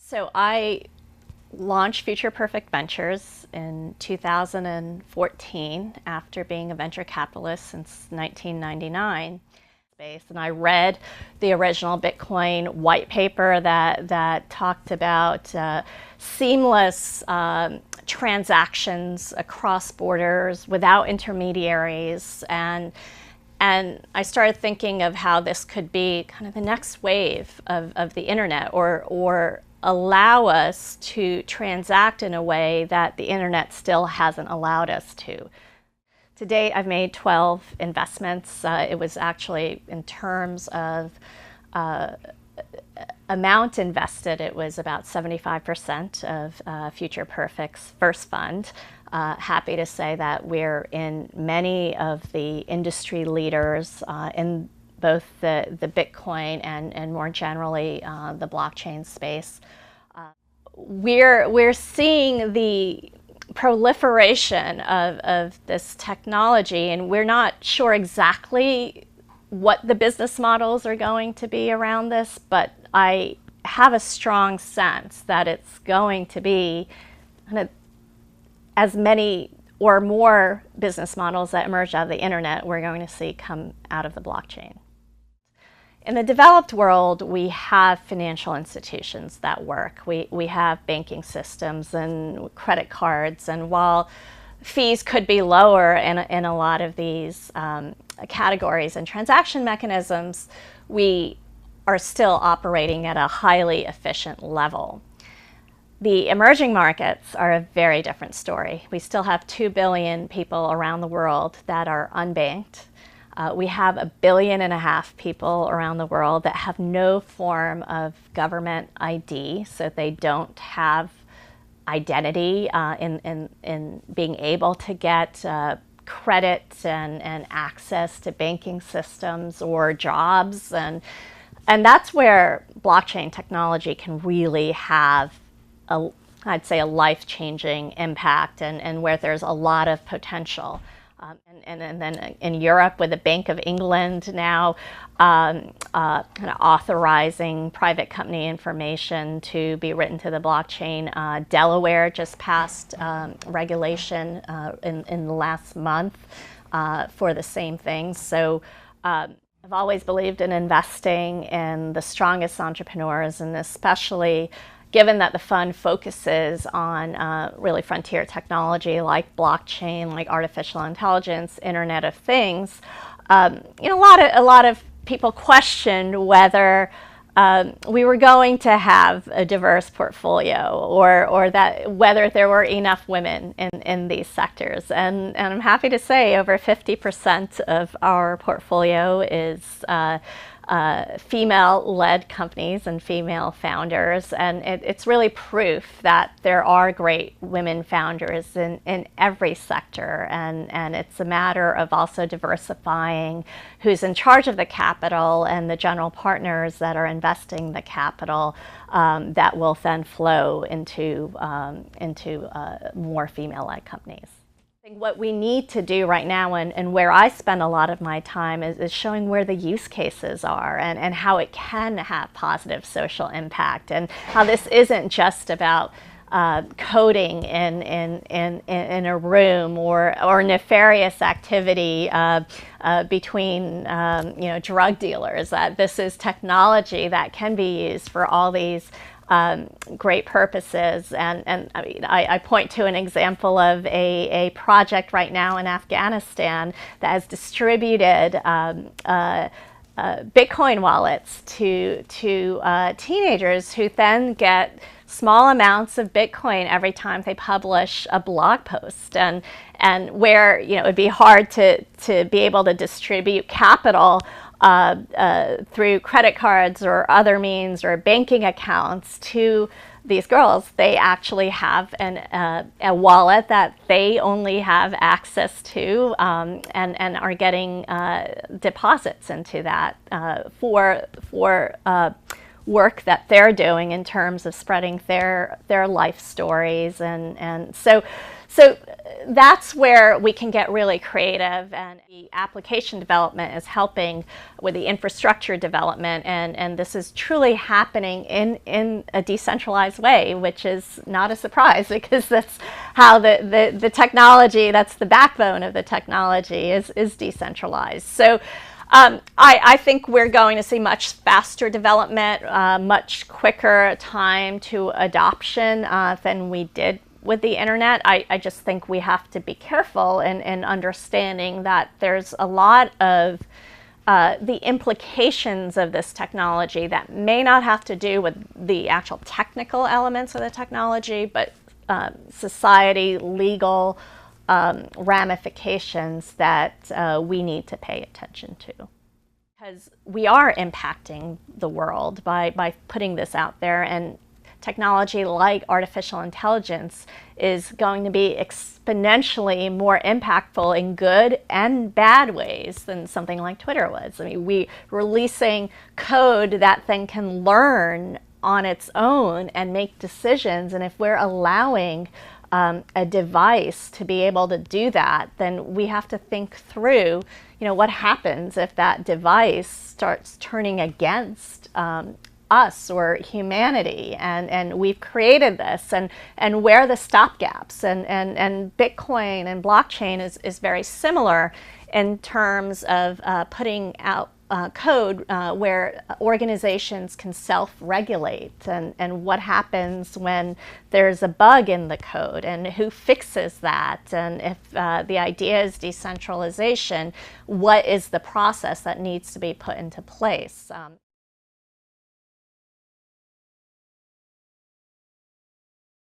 So I launched Future Perfect Ventures in 2014 after being a venture capitalist since 1999. And I read the original Bitcoin white paper that talked about seamless transactions across borders without intermediaries, and I started thinking of how this could be kind of the next wave of the internet, or allow us to transact in a way that the internet still hasn't allowed us to. To date, I've made 12 investments. It was actually, in terms of amount invested, it was about 75% of Future Perfect's first fund. Happy to say that we're in many of the industry leaders in both the Bitcoin and more generally the blockchain space. We're seeing the proliferation of this technology, and we're not sure exactly what the business models are going to be around this, but I have a strong sense that it's going to be kind of as many or more business models that emerge out of the internet we're going to see come out of the blockchain. In the developed world, we have financial institutions that work. We have banking systems and credit cards, and while fees could be lower in a lot of these categories and transaction mechanisms, we are still operating at a highly efficient level. The emerging markets are a very different story. We still have 2 billion people around the world that are unbanked. We have 1.5 billion people around the world that have no form of government ID, so they don't have identity in being able to get credit and access to banking systems or jobs. And that's where blockchain technology can really have I'd say a life-changing impact, and where there's a lot of potential. And then in Europe, with the Bank of England now kind of authorizing private company information to be written to the blockchain. Delaware just passed regulation in the last month for the same thing. So I've always believed in investing in the strongest entrepreneurs, and especially given that the fund focuses on really frontier technology like blockchain, like artificial intelligence, Internet of Things. A lot of people questioned whether we were going to have a diverse portfolio, or that whether there were enough women in these sectors. And I'm happy to say over 50% of our portfolio is female-led companies and female founders, and it's really proof that there are great women founders in every sector, and it's a matter of also diversifying who's in charge of the capital and the general partners that are investing the capital that will then flow into more female-led companies. What we need to do right now, and where I spend a lot of my time, is showing where the use cases are, and how it can have positive social impact, and how this isn't just about coding in a room, or nefarious activity between drug dealers. That this is technology that can be used for all these great purposes. And I mean, I point to an example of a project right now in Afghanistan that has distributed Bitcoin wallets to teenagers, who then get small amounts of Bitcoin every time they publish a blog post, and where it would be hard to be able to distribute capital through credit cards or other means or banking accounts to these girls. They actually have a wallet that they only have access to, and are getting deposits into that for work that they're doing in terms of spreading their life stories. And so So that's where we can get really creative, and the application development is helping with the infrastructure development, and this is truly happening in a decentralized way, which is not a surprise because that's how the technology, that's the backbone of the technology, is decentralized. So I think we're going to see much faster development, much quicker time to adoption than we did with the internet. I just think we have to be careful in understanding that there's a lot of the implications of this technology that may not have to do with the actual technical elements of the technology, but society, legal ramifications that we need to pay attention to. Because we are impacting the world by putting this out there, and technology like artificial intelligence is going to be exponentially more impactful in good and bad ways than something like Twitter was. I mean, we're releasing code that then can learn on its own and make decisions, and if we're allowing a device to be able to do that, then we have to think through, what happens if that device starts turning against us or humanity, and we've created this, and where are the stopgaps, and Bitcoin and blockchain is very similar in terms of putting out code where organizations can self-regulate, and what happens when there's a bug in the code, and who fixes that, and if the idea is decentralization, what is the process that needs to be put into place.